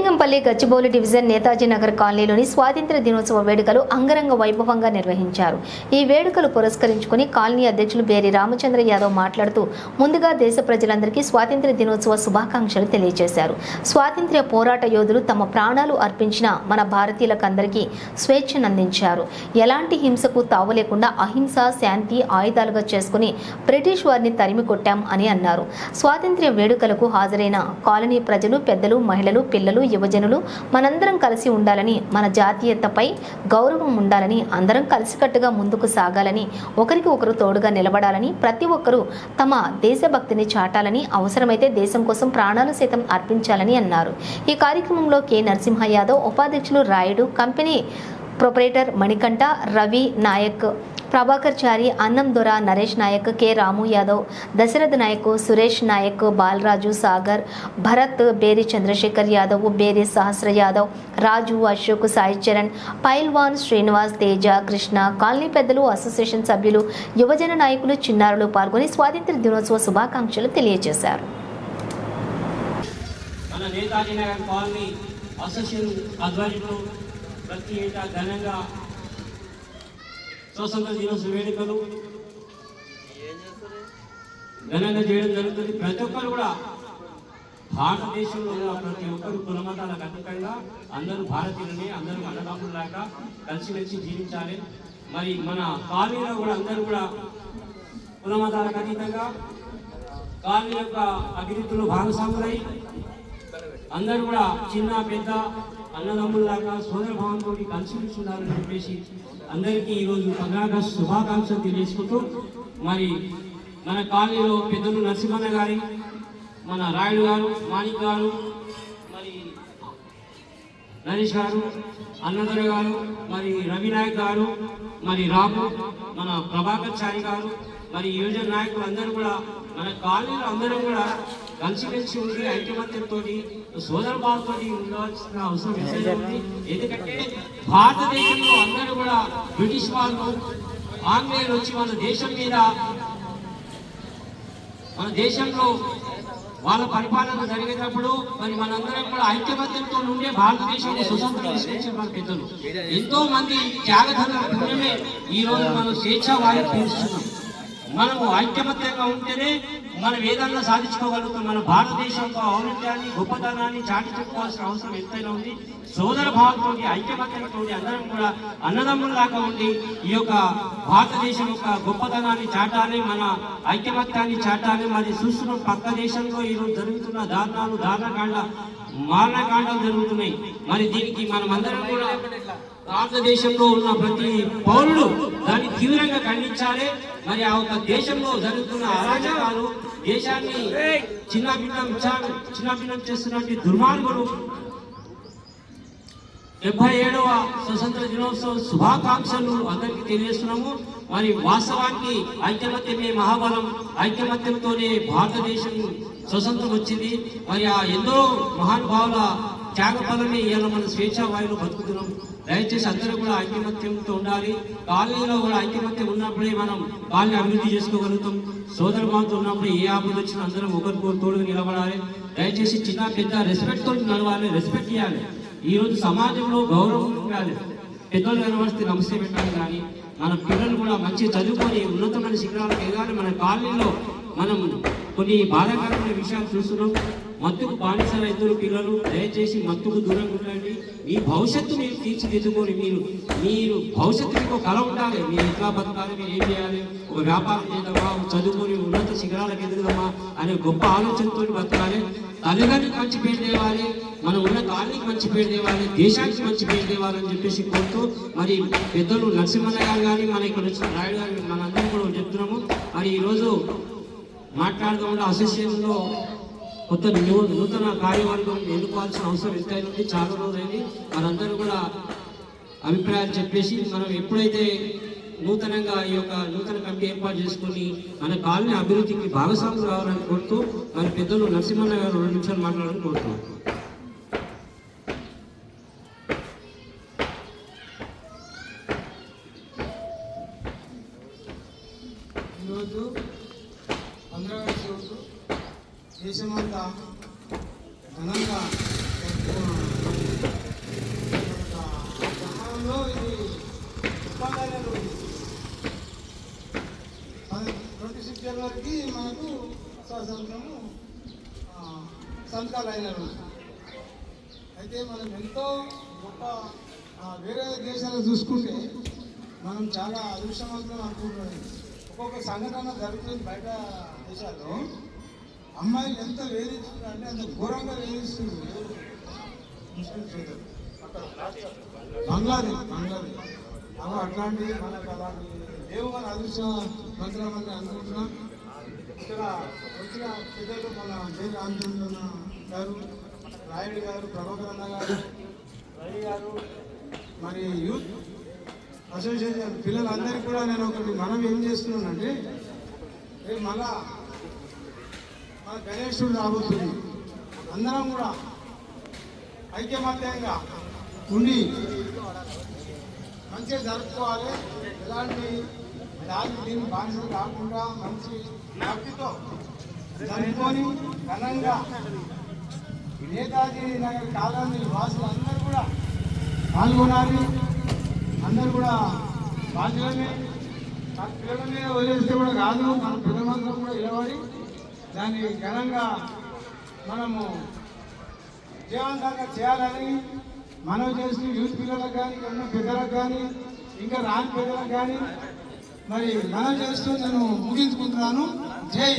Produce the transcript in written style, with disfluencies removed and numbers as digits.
బేలింగంపల్లి Gachibowli division Netaji Nagar కాలనీలోని స్వాతంత్ర్య దినోత్సవ వేడుకలు అంగరంగ వైభవంగా నిర్వహించారు. ఈ వేడుకలు పురస్కరించుకుని కాలనీ అధ్యక్షులు బేరి రామచంద్ర యాదవ్ మాట్లాడుతూ ముందుగా దేశ ప్రజలందరికీ స్వాతంత్ర్య దినోత్సవ శుభాకాంక్షలు తెలియజేశారు. స్వాతంత్ర్య పోరాట యోధులు తమ ప్రాణాలు అర్పించిన మన భారతీయులకందరికీ స్వేచ్ఛనందించారు. ఎలాంటి హింసకు తావు లేకుండా అహింస, శాంతి ఆయుధాలుగా చేసుకుని బ్రిటిష్ వారిని తరిమి కొట్టాం అని అన్నారు. స్వాతంత్ర్య వేడుకలకు హాజరైన కాలనీ ప్రజలు, పెద్దలు, మహిళలు, పిల్లలు, యువజనులు మనందరం కలిసి ఉండాలని, మన జాతీయతపై గౌరవం ఉండాలని, అందరం కలిసికట్టుగా ముందుకు సాగాలని, ఒకరికి ఒకరు తోడుగా నిలబడాలని, ప్రతి ఒక్కరూ తమ దేశభక్తిని చాటాలని, అవసరమైతే దేశం కోసం ప్రాణాలు సైతం అర్పించాలని అన్నారు. ఈ కార్యక్రమంలో కె నరసింహ యాదవ్, ఉపాధ్యక్షులు రాయుడు, కంపెనీ ప్రొపరేటర్ మణికంఠ, రవి నాయక్, ప్రభాకర్ చారి, అన్నం దొర, నరేష్ నాయక్, కె రాము యాదవ్, దశరథ్ నాయక్, సురేష్ నాయక్, బాలరాజు, సాగర్, భరత్, బేరి చంద్రశేఖర్ యాదవ్, బేరి సహస్ర యాదవ్, రాజు, అశోక్, సాయి చరణ్, పైల్వాన్, శ్రీనివాస్, తేజ, కృష్ణ, కాలనీ పెద్దలు, అసోసియేషన్ సభ్యులు, యువజన నాయకులు, చిన్నారులు పాల్గొని స్వాతంత్ర్య దినోత్సవ శుభాకాంక్షలు తెలియజేశారు. ప్రతి ఏటా ఘనంగా స్వాతంత్ర దినోత్సవ వేడుకలు ఘనంగా చేయడం జరుగుతుంది. ప్రతి ఒక్కరు కూడా భారతదేశంలో ఉన్న ప్రతి ఒక్కరు కులమతాలకు అతీతంగా అందరూ భారతీయులని, అందరూ అన్నదమ్ములాగా కలిసిమెలిసి జీవించాలి. మరి మన కాలనీలో కూడా అందరూ కూడా కులమతాలకు అతీతంగా కాలనీ యొక్క అభివృద్ధిలో భాగస్వాములై అందరూ కూడా చిన్న పెద్ద అన్నదమ్ముల్లాగా సోదర భావంతో కలిసిమెలిసి ఉండాలని చెప్పేసి అందరికీ ఈరోజు 15 ఆగస్టు శుభాకాంక్షలు తెలియజేసుకుంటూ, మరి మన కాలనీలో పెద్దలు నరసింహన్న గారి, మన రాయుడు గారు, మాణిక్ గారు, మరి నరేష్ గారు, అన్నదొర గారు, మరి రవినాయక్ గారు, మరి రాము, మన ప్రభాకర్ చారి గారు, మరి యువజన నాయకులు అందరూ కూడా మన కాలనీలో అందరూ కూడా కలిసిమెలిసి ఉండి ఐకమత్యంతో సోదర భావంతో ఉండవలసిన అవసరం ఎంతైనా ఉంది. ఎందుకంటే భారతదేశంలో అందరూ కూడా బ్రిటిష్ వాళ్ళు, ఆంగ్లేయులు వచ్చి మన దేశం మీద, మన దేశంలో వాళ్ళ పరిపాలన జరిగేటప్పుడు మరి మనందరం కూడా ఐక్యమత్యంతో ఉండే భారతదేశంలో స్వతంత్రం తీసుకొచ్చిన మన పెద్దలు ఎంతో మంది త్యాగధనుల పుణ్యమే ఈ రోజు మనం స్వేచ్ఛ వాయువు పీల్చుతున్నాం. మనము ఐక్యమత్యంగా ఉంటేనే మనం ఏదన్నా సాధించుకోగలుగుతాం. మన భారతదేశం యొక్క ఔన్నత్యాన్ని, గొప్పతనాన్ని చాటి చెప్పుకోవాల్సిన అవసరం ఎంతైనా ఉంది. సోదర భావంతో, ఐక్యమత్యంతో అందరం కూడా అన్నదమ్ముల్లాగా ఉండి ఈ యొక్క భారతదేశం యొక్క గొప్పతనాన్ని చాటాలి, మన ఐక్యమత్యాన్ని చాటాలి. మరి చూస్తున్న పక్క దేశంలో ఈరోజు జరుగుతున్న దారుణాలు, మారణకాండాలు జరుగుతున్నాయి. మరి దీనికి మనం అందరం కూడా భారతదేశంలో ఉన్న ప్రతి పౌరుడు దాన్ని తీవ్రంగా ఖండించాలి. మరి ఆ ఒక దేశంలో జరుగుతున్న అరాజకాలు, దేశాన్ని చిన్నాభిన్నం చేస్తున్నటువంటి దుర్మార్గులు 77వ స్వతంత్ర దినోత్సవ శుభాకాంక్షలు అందరికీ తెలియజేస్తున్నాము. మరి వాస్తవానికి ఐక్యమత్యమే మహాబలం, ఐక్యమత్యంతోనే భారతదేశం స్వతంత్రం వచ్చింది. మరి ఆ ఎందరో మహానుభావుల త్యాగఫలమే ఇవాళ మనం స్వేచ్ఛా వాయువులో బతుకుతున్నాం. దయచేసి అందరూ కూడా ఐక్యమత్యంతో ఉండాలి. కాలనీలో కూడా ఐక్యమత్యం ఉన్నప్పుడే మనం కాలనీ అభివృద్ధి చేసుకోగలుగుతాం. సోదర భావంతో ఉన్నప్పుడు ఏ ఆపద వచ్చినా అందరం ఒకరికొకరు తోడుగా నిలబడాలి. దయచేసి చిన్న పెద్ద రెస్పెక్ట్తో నడవాలి, రెస్పెక్ట్ చేయాలి. ఈరోజు సమాజంలో గౌరవం ఉండాలి. పెద్దలు కనబడితే నమస్తే పెట్టాలి. కానీ మన పిల్లలు కూడా మంచిగా చదువుకొని ఉన్నతమైన శిఖరాలకు ఎదగాలి. మన కాలనీలో మనం కొన్ని బాధాకరమైన విషయాలు చూస్తున్నాం. మత్తుకు బానిసల ఇద్దరు పిల్లలు. దయచేసి మత్తుకు దూరంగా ఉండండి. మీ భవిష్యత్తు మీరు తీర్చిదిద్దుకొని మీరు భవిష్యత్తు మీకు ఒక కళ ఉండాలి. మీరు ఎట్లా బతకాలి, మీరు ఏం చేయాలి, ఒక వ్యాపారం చేద్దామా, చదువుకొని ఉన్నత శిఖరాలకు ఎదుగుదామా అనే గొప్ప ఆలోచనతో బతకాలి. తల్లిదండ్రులకు మంచి పేరు తేవాలి, మనం ఉన్న కాలనీకి మంచి పేరు తేవాలి, దేశానికి మంచి పేరు తేవాలని చెప్పేసి కోరుతూ, మరి పెద్దలు నరసింహన్న గారు కానీ మన ఇక్కడ వచ్చిన రాయుడు గారు మనందరం కూడా చెప్తున్నాము. మరి ఈరోజు మాట్లాడదాం అసోసియేషన్లో కొత్త నూతన కార్యవర్గం ఎన్నుకోవాల్సిన అవసరం ఎంతైనా ఉంది. చాలా రోజులైంది. మనందరూ కూడా అభిప్రాయాలు చెప్పేసి మనం ఎప్పుడైతే నూతనంగా ఈ యొక్క నూతన కమిటీ ఏర్పాటు చేసుకుని మన కాలనీ అభివృద్ధికి భాగస్వాములు కావాలని కోరుతూ మన పెద్దలు నరసింహన్న గారు 2 నిమిషాలు మాట్లాడాలని కోరుతున్నాం. ఈరోజు 15 ఆగస్టు దేశమంతా ఘనంగా ఒప్పందాలు 26 జనవరికి మనకు స్వాతంత్రము సంతకాలు అయిన రోజు. అయితే మనం ఎంతో గొప్ప వేరే దేశాలు చూసుకుంటే మనం చాలా అదృష్టవంతులు అనుకుంటున్నాం. ఒక్కొక్క సంఘటన జరుగుతుంది బయట దేశాల్లో. అమ్మాయిలు ఎంత వేధిస్తున్నారు అంటే అంత ఘోరంగా వేధిస్తుంది. బంగ్లాదేశ్ అట్లాంటి మనకు అలాంటి లేవు. మన అదృష్టవంతులమని అనుకుంటున్నాం. ఇక్కడ వచ్చిన పెద్దలు మన జే రామచంద్రన్న గారు, రాయుడు గారు, ప్రభాకర్ అన్న గారు, రవి గారు, మరి యూత్ అసోసియేషన్ పిల్లలందరికీ కూడా నేను ఒకటి మనం ఏం చేస్తున్నానంటే రేపు మళ్ళా మన గణేశుడు రాబోతుంది. అందరం కూడా ఐక్యమత్యంగా ఉండి మంచిగా జరుపుకోవాలి. ఎలాంటి దీన్ని బానిసలు కాకుండా మంచి భక్తితో జరుపుకొని ఘనంగా నేతాజీ నగర్ కాలనీ వాసులు అందరూ కూడా పాల్గొనాలి. అందరూ కూడా బాధ్యులమే. పిల్లలనే వదిలేస్తే కూడా కాదు, మన పిల్లలందరం కూడా నిలబడి దాన్ని ఘనంగా మనము విజయవంతంగా చేయాలని మనం చేస్తూ యూత్ పిల్లలకు కానీ, ఉన్న పెద్దలకు కానీ, ఇంకా రాని పెద్దలకు కానీ మరి మనం చేస్తూ నేను ముగించుకుంటున్నాను. జై